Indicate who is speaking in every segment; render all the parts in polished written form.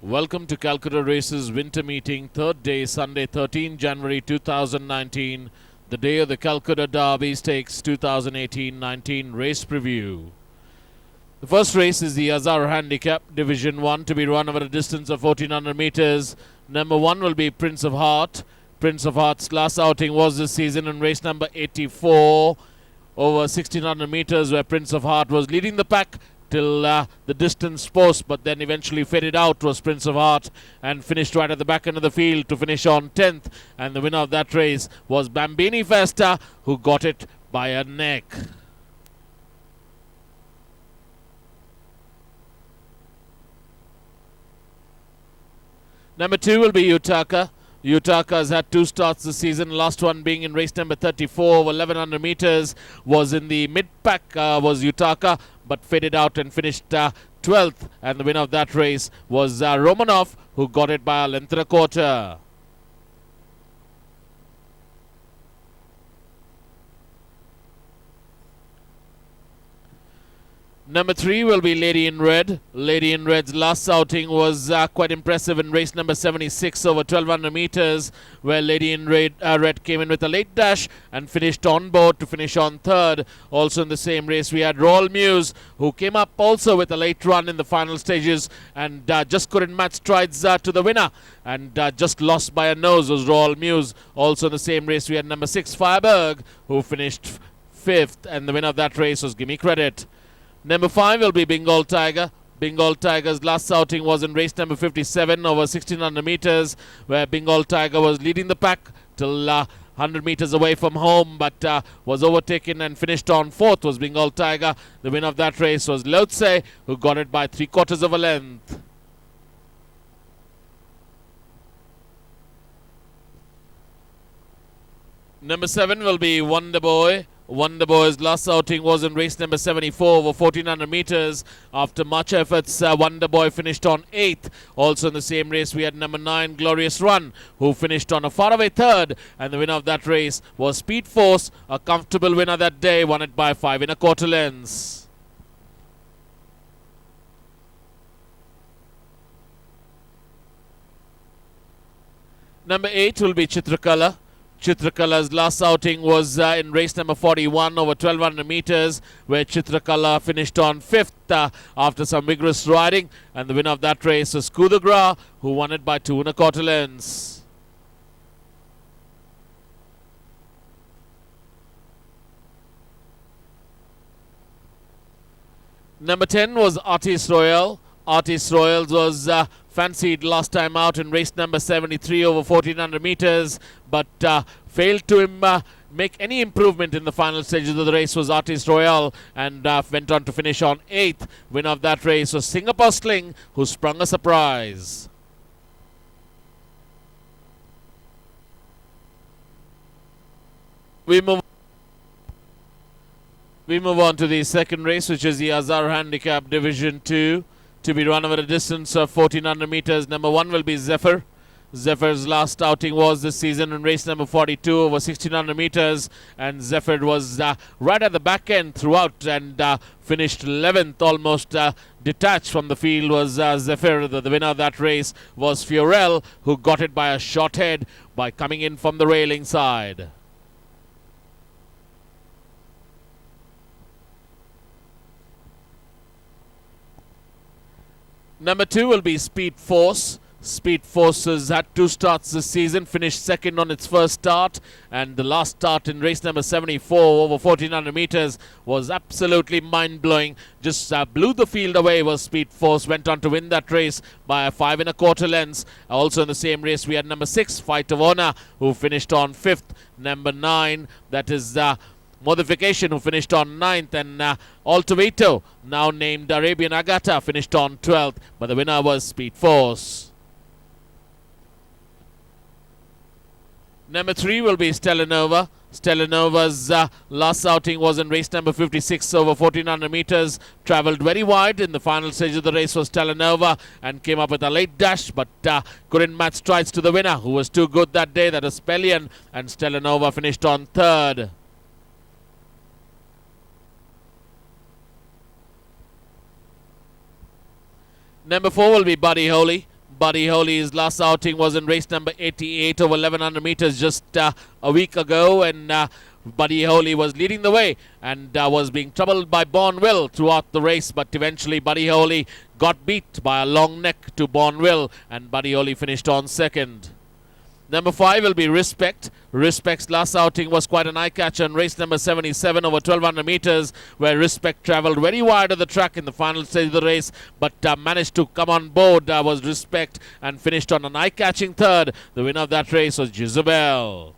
Speaker 1: Welcome to Calcutta Races Winter Meeting, third day, Sunday, 13 January 2019, the day of the Calcutta Derby Stakes 2018-19 race preview. The first race is the Azar Handicap, Division 1, to be run over a distance of 1400 metres. Number 1 will be Prince of Heart. Prince of Heart's last outing was this season in race number 84, over 1600 metres, where Prince of Heart was leading the pack till the distance post, but then eventually faded out was Prince of Heart and finished right at the back end of the field to finish on 10th. And the winner of that race was Bambini Festa, who got it by a neck. Number 2 will be Utaka. Utaka has had 2 starts this season, last one being in race number 34 over 1100 metres. Was in the mid-pack, was Utaka, but faded out and finished 12th. And the winner of that race was Romanov, who got it by a length and a quarter. Number 3 will be Lady in Red. Lady in Red's last outing was quite impressive in race number 76 over 1200 metres, where Lady in Red came in with a late dash and finished on board to finish on 3rd. Also in the same race we had Royal Muse, who came up also with a late run in the final stages and just couldn't match strides to the winner, and just lost by a nose was Royal Muse. Also in the same race we had number 6 Fireberg, who finished 5th, and the winner of that race was Gimme Credit. Number 5 will be Bengal Tiger. Bengal Tiger's last outing was in race number 57 over 1600 metres, where Bengal Tiger was leading the pack till 100 metres away from home, but was overtaken and finished on 4th was Bengal Tiger. The winner of that race was Lotse, who got it by 3/4 of a length. Number 7 will be Wonder Boy. Wonder Boy's last outing was in race number 74 over 1400 metres. After much efforts, Wonder Boy finished on 8th. Also in the same race we had number 9 Glorious Run, who finished on a faraway 3rd, and the winner of that race was Speed Force, a comfortable winner that day, won it by 5 1/4 lengths. Number 8 will be Chitrakala. Chitrakala's last outing was in race number 41 over 1200 metres, where Chitrakala finished on 5th after some vigorous riding, and the winner of that race was Kudagra, who won it by 2 1/4 lengths. Number 10 was Artis Royal. Artis Royal was fancied last time out in race number 73 over 1400 metres, but failed to make any improvement in the final stages of the race was Artis Royal, and went on to finish on 8th. Winner of that race was Singapore Sling, who sprung a surprise. We move on to the second race, which is the Azar Handicap Division 2, to be run over a distance of 1400 metres. Number 1 will be Zephyr. Zephyr's last outing was this season in race number 42 over 1600 metres, and Zephyr was right at the back end throughout and finished 11th, almost detached from the field was Zephyr. The winner of that race was Fiorel, who got it by a short head by coming in from the railing side. Number 2 will be Speed Force. Speed Force has had 2 starts this season, finished 2nd on its first start, and the last start in race number 74 over 1400 metres was absolutely mind-blowing. Just blew the field away was Speed Force, went on to win that race by 5 1/4 lengths. Also in the same race we had number 6 Fight of Honor, who finished on 5th. Number 9, that is Modification, who finished on 9th, and Altovito, now named Arabian Agata, finished on 12th, but the winner was Speed Force. Number 3 will be Stellanova. Stellanova's last outing was in race number 56 over 1400 metres. Travelled very wide in the final stage of the race was Stellanova and came up with a late dash, but couldn't match strides to the winner, who was too good that day. That was Pellion, and Stellanova finished on 3rd. Number 4 will be Buddy Holly. Buddy Holly's last outing was in race number 88 over 1100 meters just a week ago, and Buddy Holly was leading the way and was being troubled by Bonville throughout the race, but eventually Buddy Holly got beat by a long neck to Bonville, and Buddy Holly finished on second. Number 5 will be Respect. Respect's last outing was quite an eye-catcher in race number 77 over 1200 meters, where Respect travelled very wide of the track in the final stage of the race, but managed to come on board was Respect and finished on an eye-catching third. The winner of that race was Jezebel.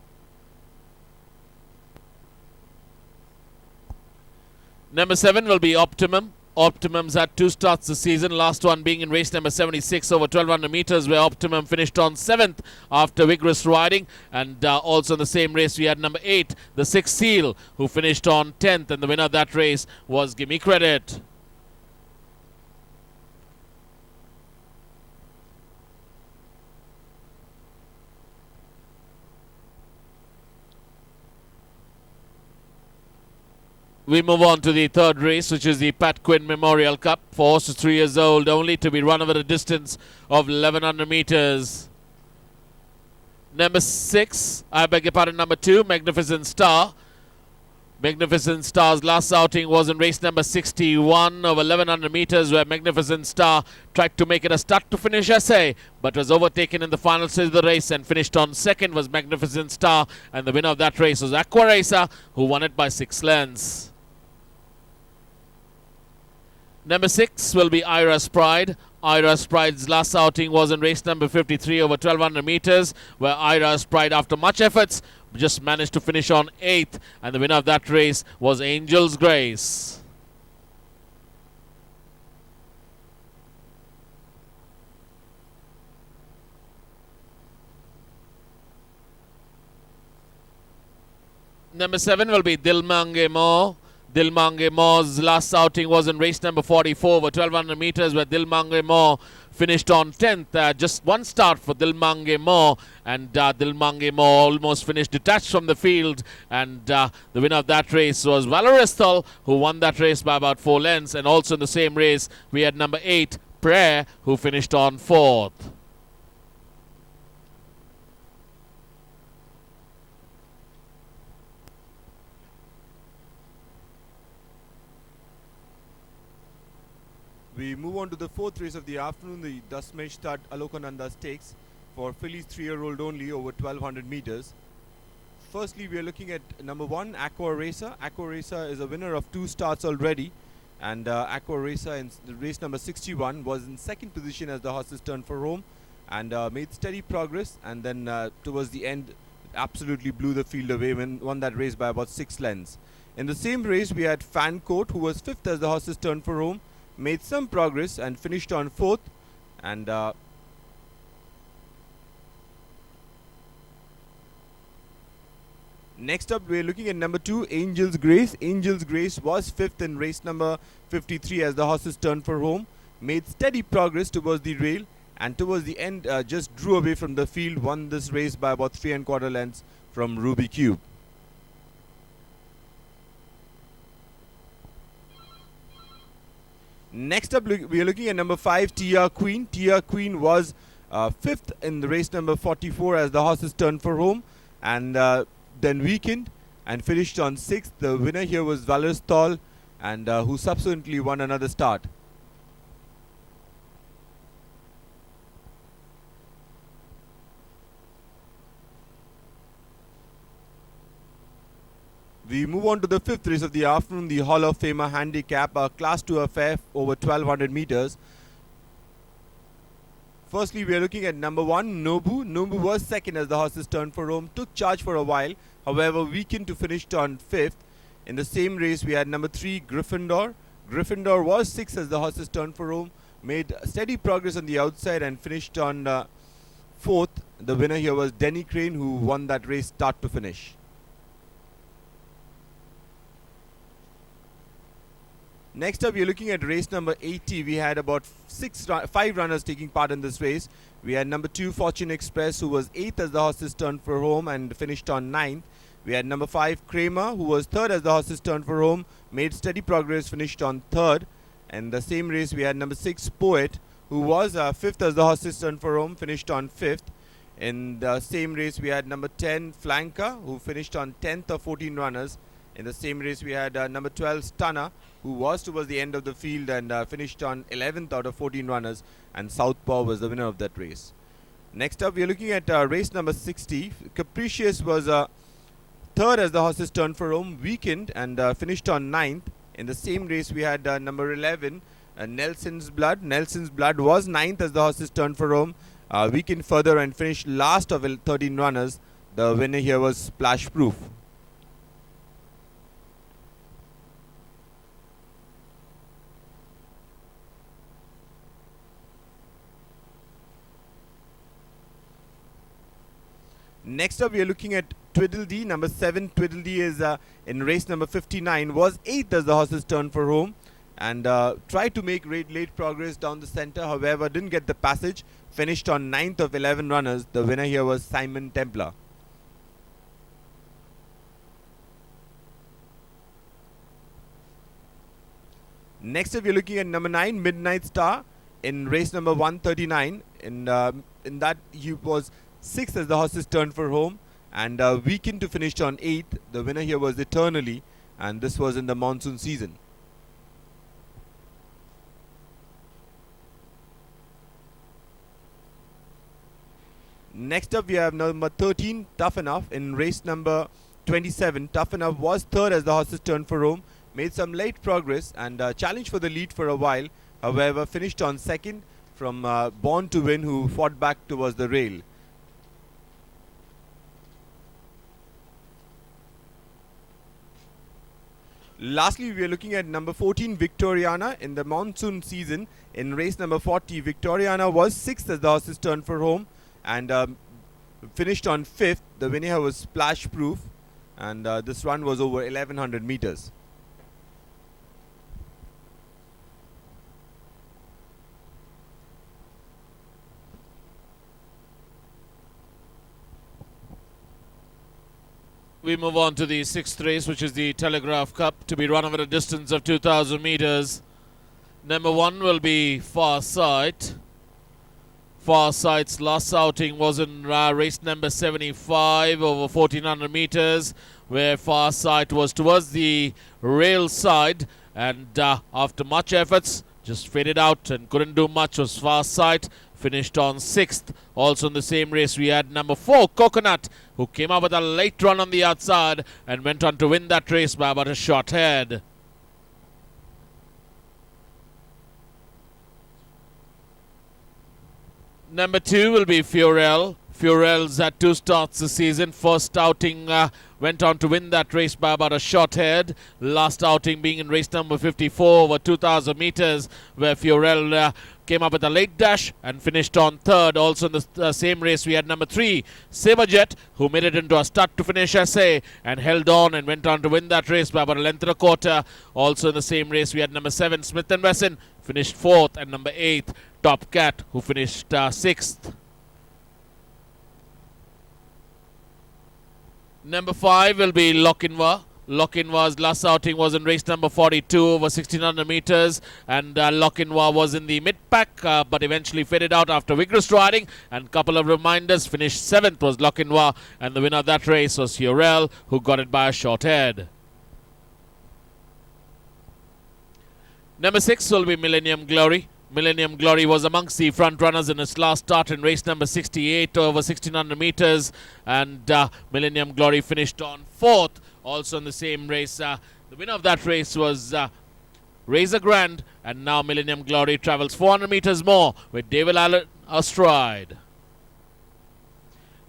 Speaker 1: Number 7 will be Optimum. Optimum's had 2 starts this season, last one being in race number 76 over 1200 meters, where Optimum finished on 7th after vigorous riding. And also in the same race we had number 8, the 6 Seal, who finished on 10th, and the winner of that race was Gimme Credit. We move on to the third race, which is the Pat Quinn Memorial Cup for horses 3 years old only, to be run over a distance of 1100 meters. Number 6, I beg your pardon, number 2, Magnificent Star. Magnificent Star's last outing was in race number 61 over 1100 meters, where Magnificent Star tried to make it a start to finish essay, but was overtaken in the final stage of the race, and finished on second was Magnificent Star, and the winner of that race was Aqua Racer, who won it by 6 lengths. Number 6 will be Ira's Pride. Ira's Pride's last outing was in race number 53 over 1200 meters, where Ira's Pride, after much efforts, just managed to finish on 8th, and the winner of that race was Angel's Grace. Number 7 will be Dilmange Mo. Dilmange Mo's last outing was in race number 44 over 1200 meters, where Dilmange Mo finished on 10th. Just one start for Dilmange Mo, and Dilmange Mo almost finished detached from the field, and the winner of that race was Valoristal, who won that race by about 4 lengths. And also in the same race we had number 8, Prayer, who finished on 4th.
Speaker 2: We move on to the 4th race of the afternoon, the Dasmesh Stud Alokananda Stakes for fillies 3-year-old only over 1200 meters. Firstly, we are looking at number 1, Aqua Racer. Aqua Racer is a winner of 2 starts already, and Aqua Racer in the race number 61 was in second position as the horses turned for home, and made steady progress, and then towards the end absolutely blew the field away when won that race by about 6 lengths. In the same race we had Fancourt, who was 5th as the horses turned for home, made some progress and finished on 4th, and next up we are looking at number 2, Angel's Grace. Angel's Grace was 5th in race number 53 as the horses turned for home, made steady progress towards the rail, and towards the end just drew away from the field, won this race by about 3 1/4 lengths from Ruby Cube. Next up we are looking at number 5, Tia Queen. Tia Queen was 5th in the race number 44 as the horses turned for home, and then weakened and finished on 6th. The winner here was Valoristal, and who subsequently won another start. We move on to the 5th race of the afternoon, the Hall of Famer Handicap, a Class 2 affair over 1200 meters. Firstly, we are looking at number 1, Nobu. Nobu was 2nd as the horses turned for home, took charge for a while, however weakened to finish on 5th. In the same race, we had number 3, Gryffindor. Gryffindor was 6th as the horses turned for home, made steady progress on the outside and finished on 4th. The winner here was Denny Crane, who won that race start to finish. Next up, we are looking at race number 80. We had about 5 runners taking part in this race. We had number 2, Fortune Express, who was 8th as the horses turned for home and finished on 9th. We had number 5, Kramer, who was 3rd as the horses turned for home, made steady progress, finished on 3rd. And the same race, we had number 6, Poet, who was fifth as the horses turned for home, finished on fifth. In the same race, we had number 10 Flanker, who finished on 10th of 14 runners. In the same race, we had number 12 Stunner, who was towards the end of the field and finished on 11th out of 14 runners, and Southpaw was the winner of that race. Next up, we are looking at race number 60. Capricious was third as the horses turned for home, weakened and finished on 9th. In the same race, we had number 11 Nelson's Blood. Nelson's Blood was 9th as the horses turned for home, weakened further and finished last of 13 runners. The winner here was Splash Proof. Next up, we are looking at Twiddledee. Number 7 Twiddledee is in race number 59, was 8th as the horses turned for home, and tried to make late progress down the center, however didn't get the passage, finished on 9th of 11 runners. The winner here was Simon Templar. Next up, we're looking at number 9 Midnight Star in race number 139. In that, he was 6th as the horses turned for home, and weakened to finish on 8th. The winner here was Eternally, and this was in the monsoon season. Next up, we have number 13 Tough Enough in race number 27. Tough Enough was third as the horses turned for home, made some late progress and challenged for the lead for a while, however finished on second from Born to Win, who fought back towards the rail. Lastly, we are looking at number 14 Victoriana in the monsoon season. In race number 40, Victoriana was 6th as the horses turned for home and finished on 5th. The winner was Splash Proof, and this run was over 1100 meters.
Speaker 1: We move on to the 6th race, which is the Telegraph Cup, to be run over a distance of 2,000 meters. Number 1 will be Farsight. Farsight's last outing was in race number 75 over 1,400 meters, where Farsight was towards the rail side, and after much efforts, just faded out and couldn't do much. Was Farsight, finished on 6th. Also in the same race, we had number 4 Coconut, who came up with a late run on the outside and went on to win that race by about a short head. Number 2 will be Furel. Furel's had 2 starts this season. First outing went on to win that race by about a short head. Last outing being in race number 54 over 2,000 meters, where Furel came up with a late dash and finished on 3rd. Also in the same race, we had number 3 Saberjet, who made it into a start to finish essay and held on and went on to win that race by about a length and a quarter. Also in the same race, we had number 7 Smith & Wesson, finished 4th, and number 8 Top Cat, who finished 6th. Number 5 will be Lochinwa. Lochinwa's last outing was in race number 42 over 1,600 meters, and Lochinwa was in the mid-pack, but eventually faded out after vigorous riding. And couple of reminders, finished 7th was Lochinwa, and the winner of that race was Furel, who got it by a short head. Number 6 will be Millennium Glory. Millennium Glory was amongst the front runners in its last start in race number 68 over 1,600 meters, and Millennium Glory finished on 4th. Also in the same race, the winner of that race was Razor Grand, and now Millennium Glory travels 400 meters more with David Allen astride.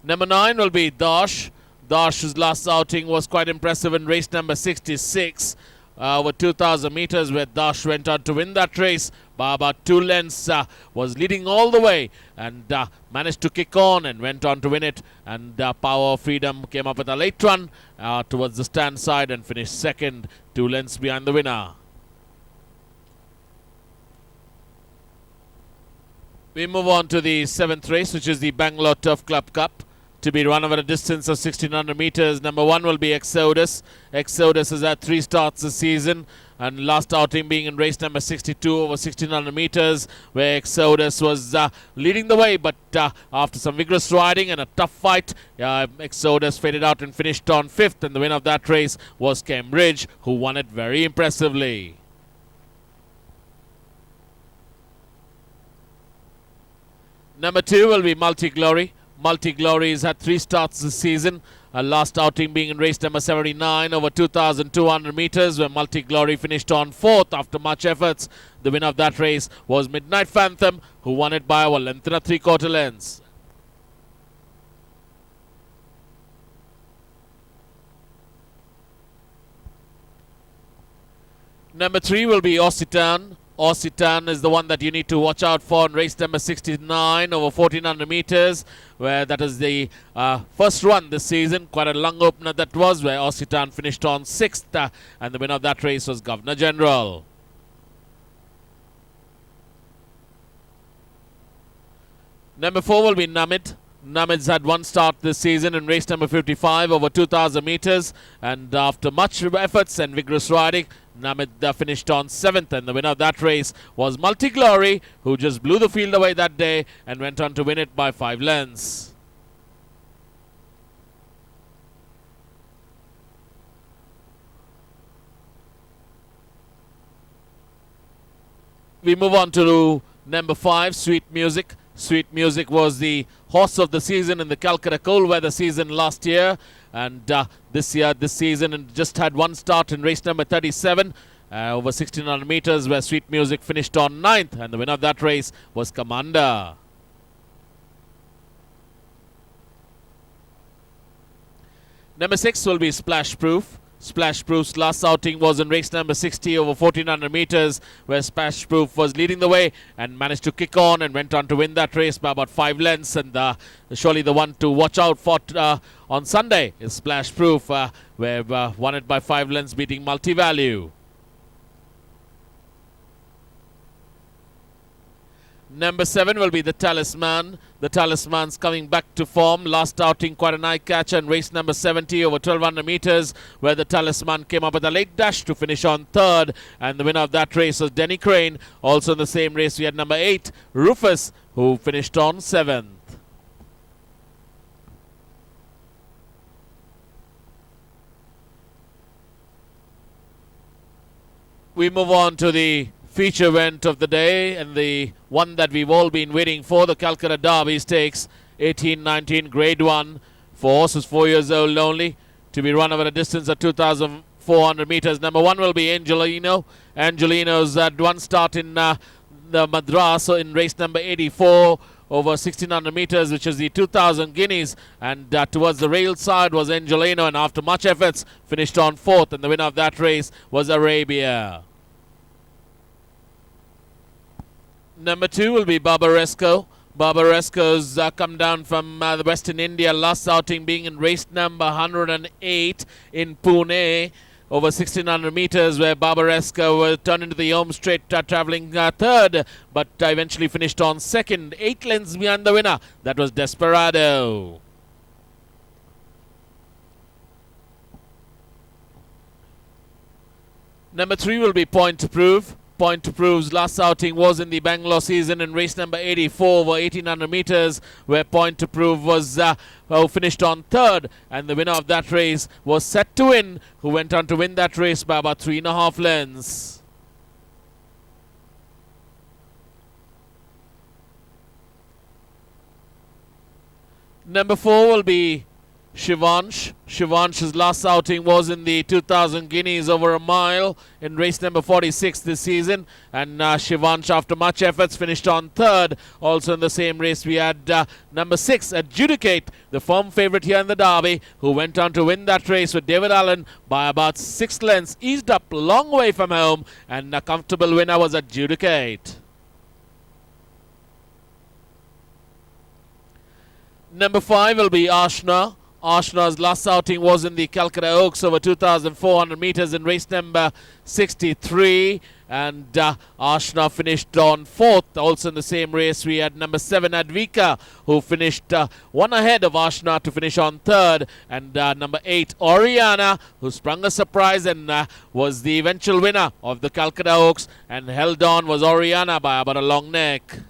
Speaker 1: Number 9 will be Dash. Dash's last outing was quite impressive in race number 66 over 2,000 meters, where Dash went on to win that race by about 2 lengths, was leading all the way and managed to kick on and went on to win it. And Power of Freedom came up with a late run towards the stand side and finished 2nd, 2 lengths behind the winner. We move on to the 7th race, which is the Bangalore Turf Club Cup, to be run over a distance of 1600 meters. Number 1 will be Exodus. Exodus has had 3 starts this season, and last outing being in race number 62 over 1600 meters, where Exodus was leading the way, but after some vigorous riding and a tough fight, Exodus faded out and finished on 5th, and the winner of that race was Cambridge, who won it very impressively. Number 2 will be Multi Glory. Multi Glory has had 3 starts this season. Last outing being in race number 79 over 2,200 meters, where Multi Glory finished on 4th after much efforts. The winner of that race was Midnight Phantom, who won it by a length and a 3/4 lengths. Number 3 will be Occitan. Occitan is the one that you need to watch out for in race number 69 over 1400 meters, where that is the first run this season. Quite a long opener that was, where Occitan finished on 6th, and the winner of that race was Governor General. Number 4 will be Namid. Namid's had 1 start this season in race number 55 over 2,000 meters, and after much efforts and vigorous riding, Namid finished on 7th, and the winner of that race was Multi Glory, who just blew the field away that day and went on to win it by 5 lengths. We move on to number 5, Sweet Music. Sweet Music was the horse of the season in the Calcutta cold weather season last year, and this season, and just had 1 start in race number 37 over 1600 meters, where Sweet Music finished on 9th, and the winner of that race was Commander. Number 6 will be Splash Proof. Splash Proof's last outing was in race number 60 over 1400 meters, where Splash Proof was leading the way and managed to kick on and went on to win that race by about 5 lengths. And surely the one to watch out for on Sunday is Splash Proof, where won it by 5 lengths, beating Multi-Value. Number 7 will be the Talisman. The Talisman's coming back to form. Last outing, quite an eye-catcher in race number 70 over 1200 meters, where the Talisman came up with a late dash to finish on 3rd. And the winner of that race was Denny Crane. Also in the same race, we had number 8, Rufus, who finished on 7th. We move on to the feature event of the day, and the one that we've all been waiting for, the Calcutta Derby Stakes 18-19 Grade 1 for horses 4 years old only, to be run over a distance of 2,400 meters. Number 1 will be Angelino. Angelino's had 1 start in the Madras in race number 84 over 1,600 meters, which is the 2,000 guineas, and towards the rail side was Angelino, and after much efforts finished on 4th, and the winner of that race was Arabia. Number 2 will be Barbaresco. Barbaresco's come down from the Western India, last outing being in race number 108 in Pune over 1,600 meters, where Barbaresco turned into the home straight, travelling 3rd, but eventually finished on 2nd, 8 lengths behind the winner. That was Desperado. Number 3 will be Point to Prove. Point to Prove's last outing was in the Bangalore season in race number 84 over 1,800 meters, where Point to Prove was finished on 3rd, and the winner of that race was Set to Win, who went on to win that race by about 3.5 lengths. Number 4 will be Shivansh. Shivansh's last outing was in the 2,000 guineas over a mile in race number 46 this season, and Shivansh, after much efforts, finished on 3rd. Also in the same race, we had number 6, Adjudicate, the firm favourite here in the Derby, who went on to win that race with David Allen by about 6 lengths, eased up a long way from home, and a comfortable winner was Adjudicate. Number 5 will be Ashna. Ashna's last outing was in the Calcutta Oaks over 2,400 meters in race number 63, and Ashna finished on 4th. Also in the same race, we had number 7 Advika, who finished one ahead of Ashna to finish on 3rd, and number 8 Oriana, who sprung a surprise and was the eventual winner of the Calcutta Oaks, and held on was Oriana by about a long neck.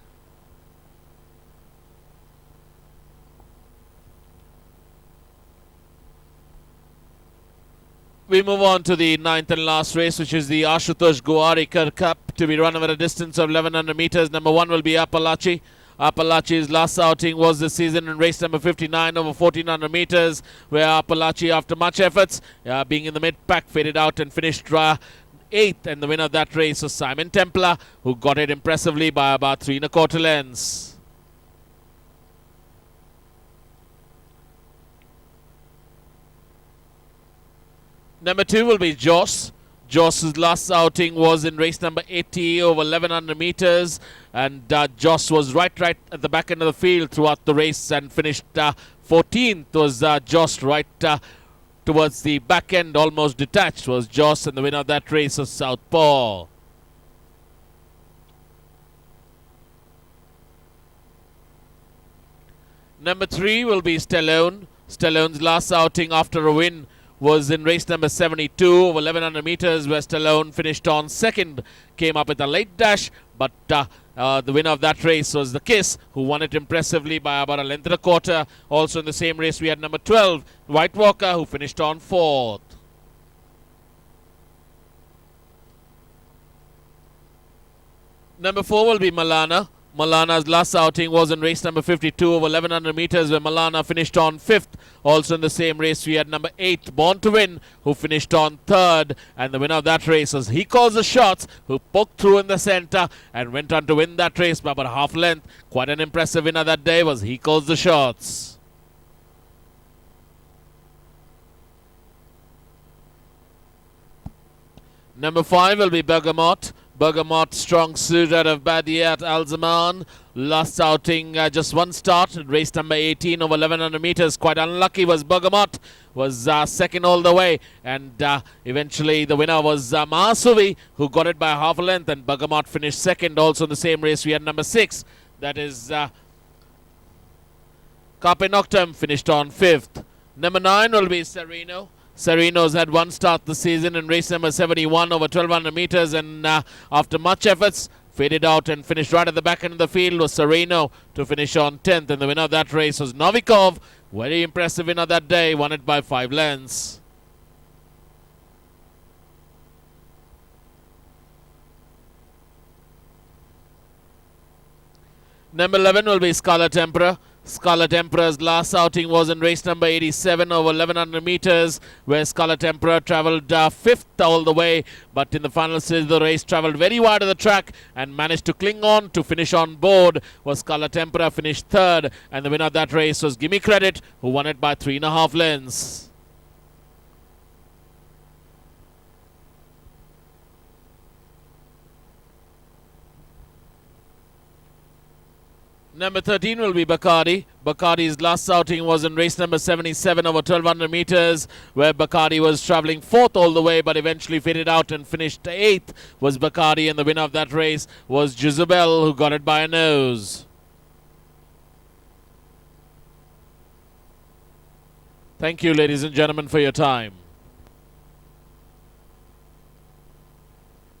Speaker 1: We move on to the 9th and last race, which is the Ashutosh Guarikar Cup, to be run over a distance of 1100 meters. Number 1 will be Appalachi. Appalachi's last outing was this season in race number 59 over 1400 meters, where Appalachi, after much efforts, being in the mid-pack, faded out and finished 8th. And the winner of that race was Simon Templar, who got it impressively by about 3 1/4 lengths. Number 2 will be Joss. Joss's last outing was in race number 80 over 1100 meters, and Joss was right at the back end of the field throughout the race and finished 14th. Was Joss right towards the back end, almost detached was Joss, and the winner of that race was Southpaw. Number 3 will be Stallone. Stallone's last outing after a win was in race number 72 over 1100 meters, where Stallone finished on 2nd, came up with a late dash, but the winner of that race was the Kiss, who won it impressively by about a length and a quarter. Also in the same race, we had number 12, White Walker, who finished on 4th. Number 4 will be Malana. Malana's last outing was in race number 52 over 1100 meters, where Malana finished on 5th. Also in the same race, we had number 8, Born to Win, who finished on 3rd. And the winner of that race was He Calls the Shots, who poked through in the center and went on to win that race by about a half length. Quite an impressive winner that day was He Calls the Shots. Number 5 will be Bergamot. Bergamot, strong suit out of Badiat Al Zaman. Last outing, just one start, race number 18 over 1100 meters. Quite unlucky was Bergamot, was 2nd all the way. And eventually the winner was Mahasuvi, who got it by half a length. And Bergamot finished 2nd. Also in the same race, we had number 6. That is Carpe Noctem, finished on 5th. Number 9 will be Sereno. Sereno's had one start this season in race number 71 over 1200 meters, and after much efforts, faded out and finished right at the back end of the field was Sereno to finish on 10th. And the winner of that race was Novikov. Very impressive winner that day, won it by 5 lengths. Number 11 will be Scarlet Emperor. Scarlet Emperor's last outing was in race number 87 over 1100 meters, where Scarlet Emperor travelled 5th all the way, but in the final stage of the race travelled very wide of the track and managed to cling on to finish on board. Was Scarlet Emperor, finished 3rd, and the winner of that race was Gimme Credit, who won it by 3 1/2 lengths. Number 13 will be Bacardi. Bacardi's last outing was in race number 77 over 1200 meters, where Bacardi was travelling 4th all the way, but eventually faded out and finished 8th. Was Bacardi, and the winner of that race was Jezebel, who got it by a nose. Thank you, ladies and gentlemen, for your time.